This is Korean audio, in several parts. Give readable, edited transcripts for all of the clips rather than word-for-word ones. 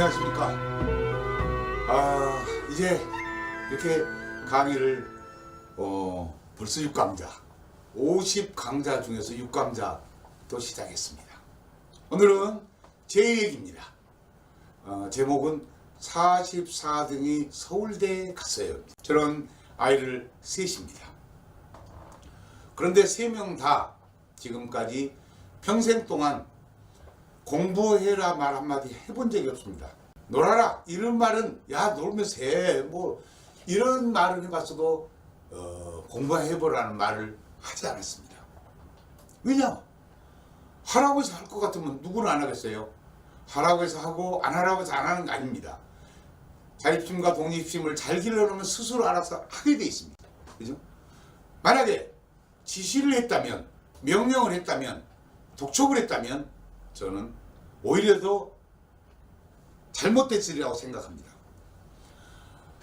안녕하십니까. 이제 이렇게 강의를 벌써 6강자 50강자 중에서 6강자 또 시작했습니다. 오늘은 제 얘기입니다. 제목은 44등이 서울대에 갔어요. 저는 아이를 셋입니다. 그런데 3명 다 지금까지 평생 동안 공부해라 말 한마디 해본 적이 없습니다. 놀아라 이런 말은 야 놀면서 해 뭐 이런 말을 해봤어도 공부해보라는 말을 하지 않았습니다. 왜냐? 하라고 해서 할 것 같으면 누구는 안 하겠어요? 하라고 해서 하고 안 하라고 해서 안 하는 거 아닙니다. 자립심과 독립심을 잘 길러놓으면 스스로 알아서 하게 돼 있습니다. 그죠? 만약에 지시를 했다면, 명령을 했다면, 독촉을 했다면 저는 오히려 더 잘못됐으리라고 생각합니다.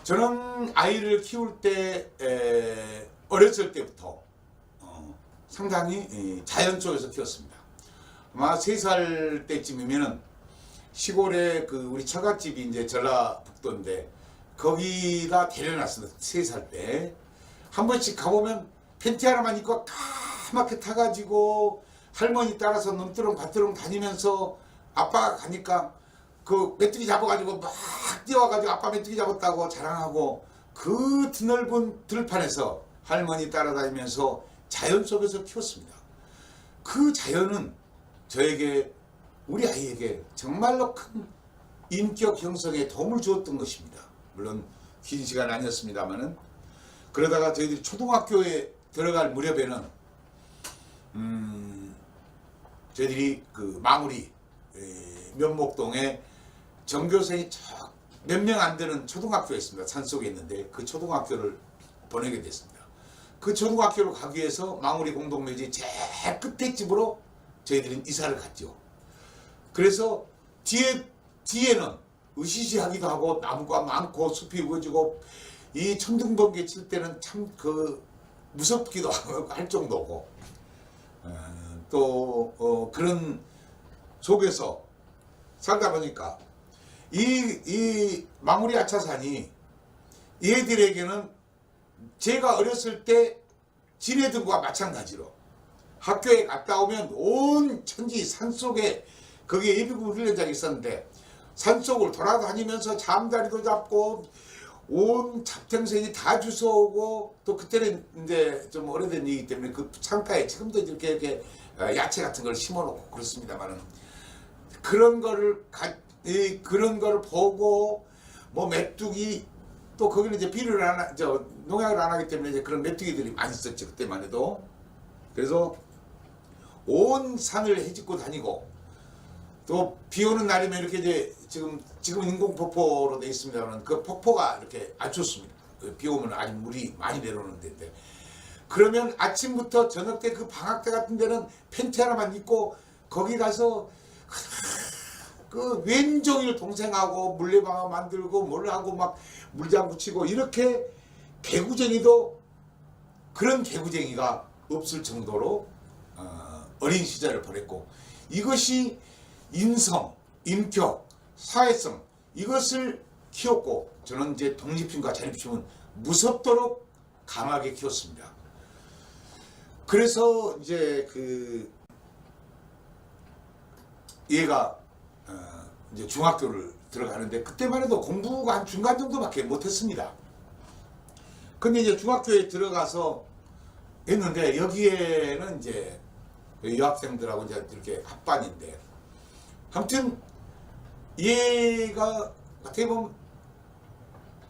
저는 아이를 키울 때 어렸을 때부터 상당히 자연 속에서 키웠습니다. 아마 3살 때쯤이면은 시골에 그 우리 처갓집이 이제 전라북도인데 거기다 데려놨습니다. 3살 때. 한 번씩 가보면 팬티 하나만 입고 까맣게 타가지고 할머니 따라서 넘뜨렁 밭뜨렁 다니면서 아빠가 가니까 그 메뚜기 잡아가지고 막 뛰어와가지고 아빠 메뚜기 잡았다고 자랑하고 그 드넓은 들판에서 할머니 따라다니면서 자연 속에서 키웠습니다. 그 자연은 저에게 우리 아이에게 정말로 큰 인격 형성에 도움을 주었던 것입니다. 물론 긴 시간 아니었습니다만은 그러다가 저희들이 초등학교에 들어갈 무렵에는 저희들이 그 마무리 면목동에 전교생이 몇 명 안 되는 초등학교가 있습니다. 산속에 있는데 그 초등학교를 보내게 됐습니다. 그 초등학교를 가기 위해서 마무리 공동묘지 제일 끝에 집으로 저희들은 이사를 갔죠. 그래서 뒤에는 으시시하기도 하고 나무가 많고 숲이 우거지고 이 천둥번개 칠 때는 참 무섭기도 하고 할 정도고 또 그런 속에서 살다 보니까 이 마무리 아차산이 얘들에게는 제가 어렸을 때 지네들과 마찬가지로 학교에 갔다 오면 온 천지 산속에 거기에 예비군 훈련장이 있었는데 산속을 돌아다니면서 잠자리도 잡고 온 잡생생이 다 주워오고 또 그때는 이제 좀 오래된 얘기이기 때문에 그 창가에 지금도 이렇게 야채 같은 걸 심어놓고 그렇습니다만은 그런 거를 보고 뭐 메뚜기 또 거기는 이제 비료를 농약을 안 하기 때문에 이제 그런 메뚜기들이 많이 있었죠 그때만 해도. 그래서 온 산을 헤집고 다니고 또 비 오는 날이면 이렇게 이제 지금 인공 폭포로 되어 있습니다만 그 폭포가 이렇게 안 좋습니다. 비 오면 아주 물이 많이 내려오는 데인데 그러면 아침부터 저녁 때 그 방학 때 같은 데는 팬티 하나만 입고 거기 가서 그 왼종일 동생하고 물레방아 만들고 뭘 하고 막 물장구 치고 이렇게 개구쟁이도 그런 개구쟁이가 없을 정도로 어린 시절을 보냈고 이것이 인성, 인격, 사회성 이것을 키웠고 저는 이제 독립심과 자립심은 무섭도록 강하게 키웠습니다. 그래서 이제 얘가 이제 중학교를 들어가는데 그때만 해도 공부가 한 중간 정도밖에 못했습니다. 근데 이제 중학교에 들어가서 했는데 여기에는 이제 여학생들하고 이제 이렇게 합반인데 아무튼 얘가 어떻게 보면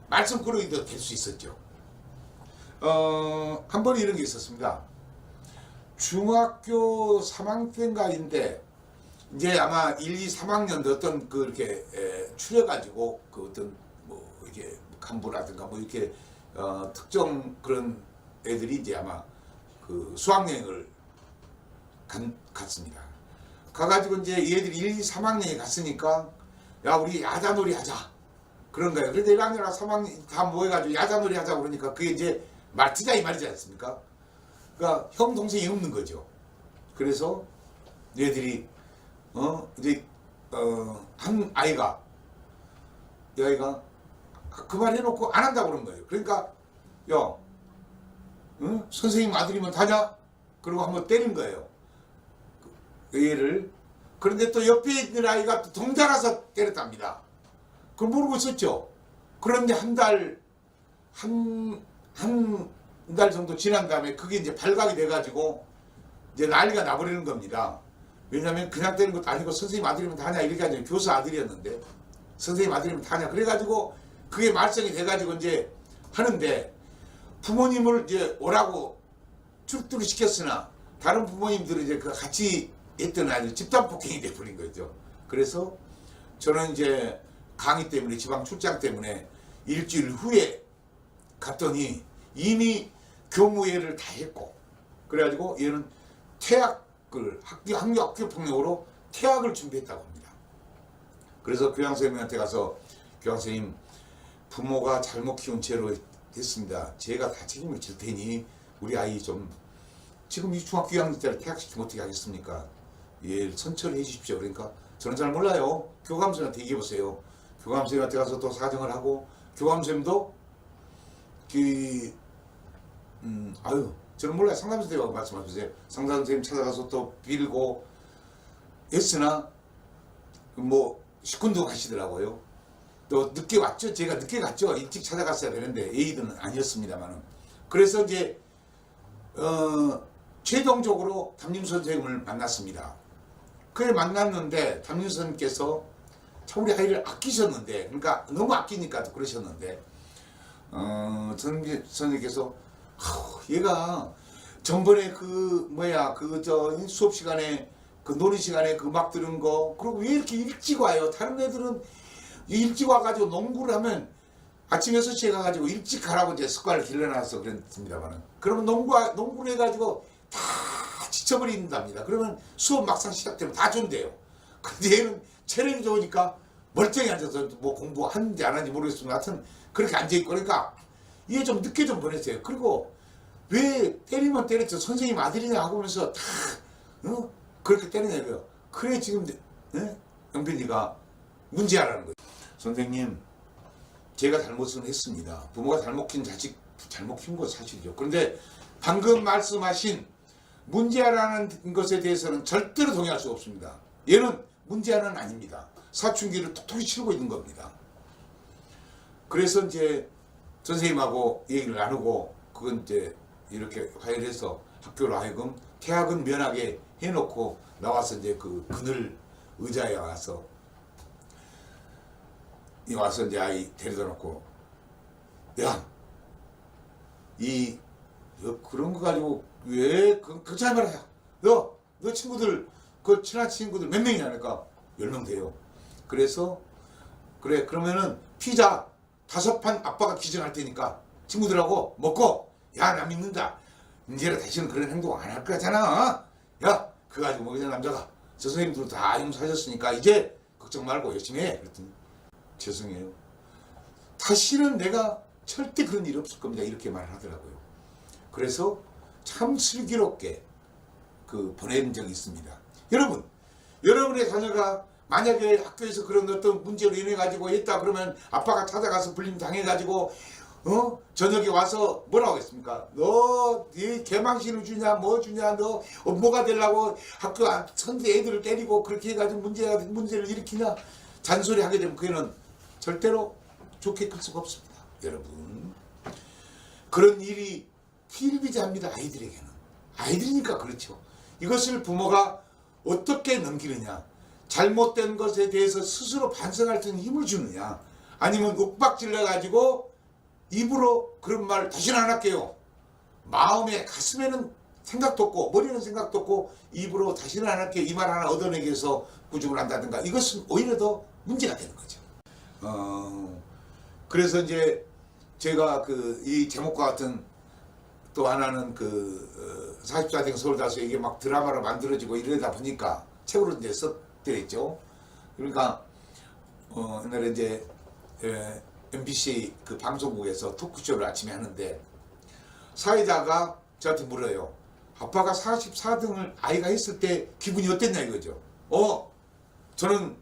말썽꾸러기도 될 수 있었죠. 한 번 이런 게 있었습니다. 중학교 3학년인데 이제 아마 1, 2, 3학년도 어떤 이렇게 추려가지고 그 어떤 뭐 이렇게 간부라든가 뭐 이렇게 특정 그런 애들이 이제 아마 그 수학여행을 갔습니다. 가가지고 이제 얘들이 1, 2, 3학년에 갔으니까 야 우리 야자놀이 하자 그런 거예요. 그런데 1학년이랑 3학년 다 모여가지고 야자놀이 하자 그러니까 그게 이제 말티자 이 말이지 않습니까? 그러니까 형 동생이 없는 거죠. 그래서 얘들이 이제 한 아이가 여기가 그 말 해놓고 안 한다고 그런 거예요. 그러니까 야, 응? 선생님 아들이면 다냐? 그러고 한번 때린 거예요. 그 얘를. 그런데 또 옆에 있는 아이가 또 덩달아서 때렸답니다. 그걸 모르고 있었죠. 그런데 한 달 정도 지난 다음에 그게 이제 발각이 돼가지고 이제 난리가 나버리는 겁니다. 왜냐면 그냥 때린 것도 아니고 선생님 아들이면 다냐 이렇게 아니라 교사 아들이었는데 선생님 아들이면 다냐 그래가지고 그게 말썽이 돼가지고 이제 하는데 부모님을 이제 오라고 출두를 시켰으나 다른 부모님들은 이제 그 같이 했던 아주 집단 폭행이 돼버린 거죠. 그래서 저는 이제 강의 때문에 지방 출장 때문에 일주일 후에 갔더니 이미 교무회를 다 했고 그래가지고 얘는 퇴학을 학교 폭력으로 퇴학을 준비했다고 합니다. 그래서 교장선생님한테 가서 교장선생님 부모가 잘못 키운 죄로 됐습니다. 제가 다 책임을 질 테니 우리 아이 좀 지금 이 중학교 2학년 때를 퇴학시키면 어떻게 하겠습니까? 예, 선처를 해 주십시오. 그러니까 저는 잘 몰라요. 교감선생님한테 얘기해보세요. 교감선생님한테 가서 또 사정을 하고 교감선생님도 아유 저는 몰라요. 상담선생님하고 말씀하세요. 상담선생님 찾아가서 또 빌고 했으나 뭐 시큰둥 하시더라고요. 또 늦게 왔죠. 제가 늦게 갔죠. 일찍 찾아갔어야 되는데 A들은 아니었습니다만은. 그래서 이제 최종적으로 담임 선생님을 만났습니다. 그래 만났는데 담임 선생님께서 참 우리 아이를 아끼셨는데 그러니까 너무 아끼니까 그러셨는데 선생님께서 얘가 전번에 수업 시간에 그 놀이 시간에 그 음악 들은 거 그리고 왜 이렇게 일찍 와요? 다른 애들은 일찍 와가지고 농구를 하면 아침 6시에 가가지고 일찍 가라고 이제 습관을 길러놔서 그랬습니다만은 그러면 농구를 해가지고 다 지쳐버린답니다. 그러면 수업 막상 시작되면 다 존대요. 근데 얘는 체력이 좋으니까 멀쩡히 앉아서 뭐 공부하는지 안 하는지 모르겠지만 하여튼 그렇게 앉아있고 그러니까 얘 좀 늦게 좀 보냈어요. 그리고 왜 때리면 때렸죠. 선생님 아들이냐 하고면서 다 그렇게 때리냐고요. 그래 지금 영빈이가 문제하라는 거예요. 선생님 제가 잘못은 했습니다. 부모가 잘못 킨 자식 잘못 킨 건 사실이죠. 그런데 방금 말씀하신 문제하라는 것에 대해서는 절대로 동의할 수 없습니다. 얘는 문제하는 아닙니다. 사춘기를 톡톡히 치르고 있는 겁니다. 그래서 이제 선생님하고 얘기를 나누고 그건 이제 이렇게 화해해서 학교로 하여금 퇴학은 면하게 해놓고 나와서 이제 그 그늘 의자에 와서 이제 아이 데려다 놓고 야 그런 거 가지고 왜 그 잘 말이야. 너 친구들 그 친한 친구들 몇 명이냐 하니까 10명 돼요. 그래서 그래 그러면은 피자 5판 아빠가 기증할 테니까 친구들하고 먹고 야 나 믿는다. 이제는 다시는 그런 행동 안 할 거잖아. 야 그거 가지고 먹이는 남자가 저 선생님들 다 용서하셨으니까 이제 걱정 말고 열심히 해. 그랬더니 죄송해요. 다시는 내가 절대 그런 일이 없을 겁니다. 이렇게 말을 하더라고요. 그래서 참 슬기롭게 보낸 적이 있습니다. 여러분의 자녀가 만약에 학교에서 그런 어떤 문제로 인해 가지고 했다 그러면 아빠가 찾아가서 불림 당해 가지고 저녁에 와서 뭐라고 하겠습니까? 너 개망신을 주냐 뭐 주냐 너 뭐가 되려고 학교 선대 애들을 때리고 그렇게 해가지고 문제를 일으키냐 잔소리 하게 되면 그게는 절대로 좋게 클 수가 없습니다. 여러분 그런 일이 필비재합니다. 아이들이니까 그렇죠. 이것을 부모가 어떻게 넘기느냐 잘못된 것에 대해서 스스로 반성할 수 있는 힘을 주느냐 아니면 윽박질러 가지고 입으로 그런 말 다시는 안 할게요. 마음에 가슴에는 생각도 없고 머리는 생각도 없고 입으로 다시는 안 할게요. 이 말 하나 얻어내기 위해서 구죽을 한다든가 이것은 오히려 더 문제가 되는 거죠. 그래서 이제 제가 이 제목과 같은 또 하나는 44대 서울다서 이게 막 드라마로 만들어지고 이러다 보니까 책으로 이제 썼더랬죠. 그러니까 옛날에 이제 MBC 방송국에서 토크쇼를 아침에 하는데 사회자가 저한테 물어요. 아빠가 44등을 아이가 했을 때 기분이 어땠냐 이거죠. 저는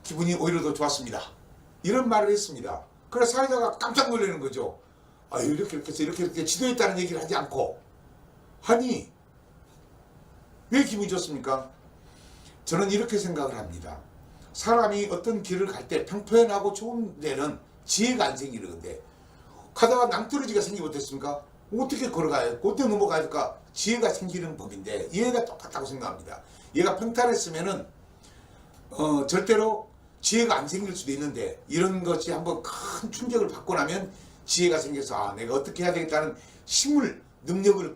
기분이 오히려 더 좋았습니다. 이런 말을 했습니다. 그래서 사회자가 깜짝 놀라는 거죠. 아, 이렇게 해서 이렇게 지도했다는 얘기를 하지 않고 하니 왜 기분이 좋습니까? 저는 이렇게 생각을 합니다. 사람이 어떤 길을 갈 때 평평하고 좋은 데는 지혜가 안 생기는데 가다가 낭떠러지가 생기면 어땠습니까? 어떻게 걸어가야 어떻게 넘어가야 될까? 지혜가 생기는 법인데 얘가 똑같다고 생각합니다. 얘가 평탄했으면은 절대로 지혜가 안 생길 수도 있는데 이런 것이 한번 큰 충격을 받고 나면 지혜가 생겨서 아, 내가 어떻게 해야 되겠다는 힘을 능력을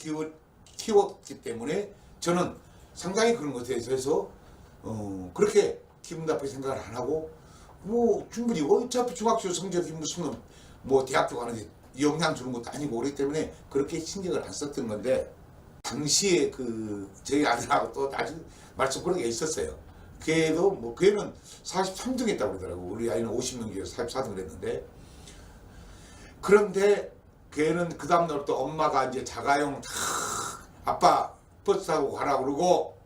키웠기 때문에 저는 상당히 그런 것에 대해서 그렇게 기분 나쁘게 생각을 안 하고 뭐 충분히 어차피 중학교 성적이 무슨 뭐 대학교 가는데 영향 주는 것도 아니고 그렇기 때문에 그렇게 신경을 안 썼던 건데 당시에 그 저희 아들하고 또 아주 말씀 그런 게 있었어요. 걔도 뭐 걔는 43등 했다고 그러더라고. 우리 아이는 50명 중에 44등을 했는데 그런데 걔는 그 다음날 또 엄마가 이제 자가용 다 아빠 버스 타고 가라 그러고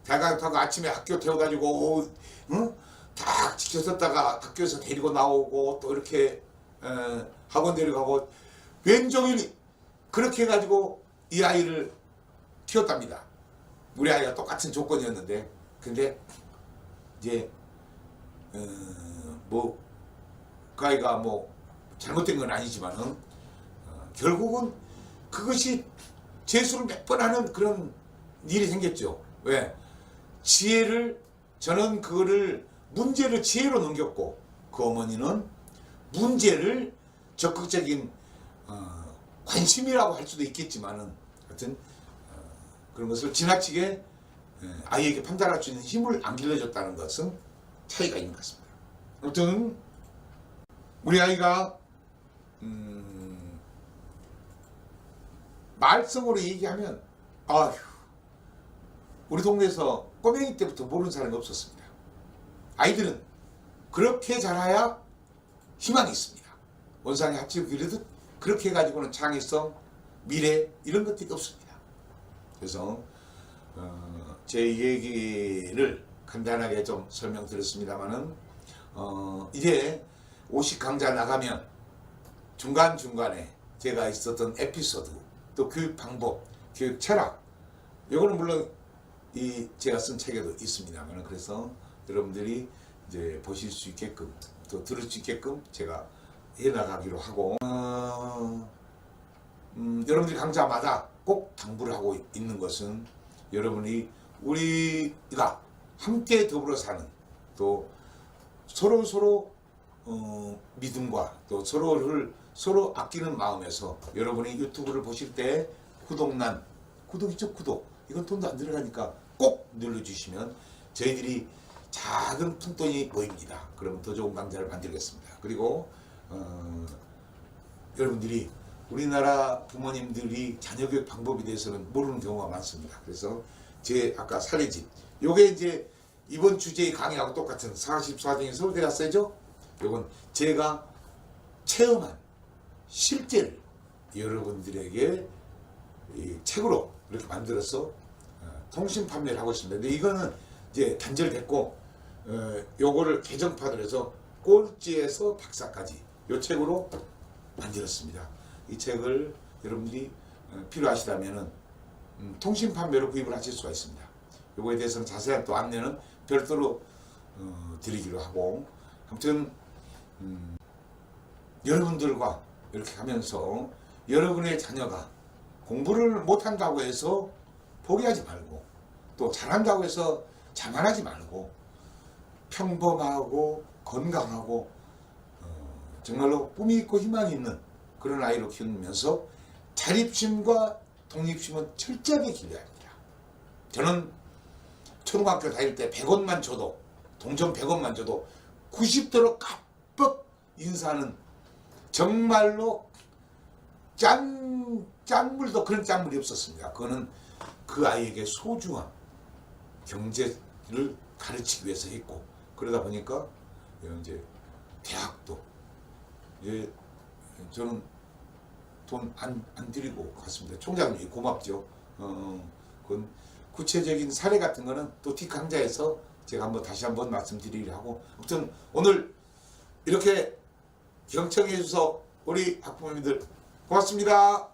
자가용 타고 아침에 학교 태워가지고 딱 지켜섰다가 학교에서 데리고 나오고 또 이렇게 학원 데려가고 왼종일 그렇게 해가지고 이 아이를 키웠답니다. 우리 아이가 똑같은 조건이었는데 근데 이제 뭐 그 아이가 뭐 잘못된 건 아니지만은 결국은 그것이 재수를 몇 번 하는 그런 일이 생겼죠. 왜? 지혜를 저는 그거를 문제를 지혜로 넘겼고 그 어머니는 문제를 적극적인 관심이라고 할 수도 있겠지만은 하여튼 그런 것을 지나치게 아이에게 판단할 수 있는 힘을 안 길러줬다는 것은 차이가 있는 것 같습니다. 아무튼 우리 아이가 말썽으로 얘기하면 아휴 우리 동네에서 꼬맹이 때부터 모르는 사람이 없었습니다. 아이들은 그렇게 자라야 희망이 있습니다. 원상이 합치고 이래도 그렇게 해가지고는 창의성, 미래 이런 것들이 없습니다. 그래서 제 얘기를 간단하게 좀 설명드렸습니다만은 이제 50강좌 나가면 중간중간에 제가 있었던 에피소드 또 교육 방법, 교육 철학 이거는 물론 제가 쓴 책에도 있습니다만 그래서 여러분들이 이제 보실 수 있게끔 또 들을 수 있게끔 제가 해나가기로 하고 여러분들이 강좌마다 꼭 당부를 하고 있는 것은 여러분이 우리가 함께 더불어 사는 또 서로 믿음과 또 서로 아끼는 마음에서 여러분이 유튜브를 보실 때 구독이죠 구독 이건 돈도 안 들어가니까 꼭 눌러주시면 저희들이 작은 푼돈이 보입니다. 그러면 더 좋은 강좌를 만들겠습니다. 그리고 여러분들이 우리나라 부모님들이 자녀교육 방법에 대해서는 모르는 경우가 많습니다. 그래서 제 아까 사례집 요게 이제 이번 주제의 강의하고 똑같은 44등의 서울대 갔어야죠. 요건 제가 체험한 실제를 여러분들에게 이 책으로 이렇게 만들어서 통신 판매를 하고 있습니다. 근데 이거는 이제 단절됐고 요거를 개정판을 해서 꼴찌에서 박사까지 요 책으로 만들었습니다. 이 책을 여러분들이 필요하시다면은 통신 판매로 구입을 하실 수가 있습니다. 요거에 대해서는 자세한 또 안내는 별도로 드리기로 하고 아무튼 여러분들과 이렇게 하면서 여러분의 자녀가 공부를 못한다고 해서 포기하지 말고 또 잘한다고 해서 자만하지 말고 평범하고 건강하고 정말로 꿈이 있고 희망이 있는 그런 아이로 키우면서 자립심과 독립심은 철저하게 길러야 합니다. 저는 초등학교 다닐 때 100원만 줘도 동전 100원만 줘도 90도로 깜빡 인사하는 정말로 짠물도 그런 짠물이 없었습니다. 그거는 그 아이에게 소중한 경제를 가르치기 위해서 했고 그러다 보니까 이제 대학도 이제 저는 돈 안 드리고 갔습니다. 총장님이 고맙죠. 그건 구체적인 사례 같은 거는 또 뒷강좌에서 제가 다시 한번 말씀드리려 하고 아무튼 오늘 이렇게 경청해 주셔서 우리 학부모님들 고맙습니다.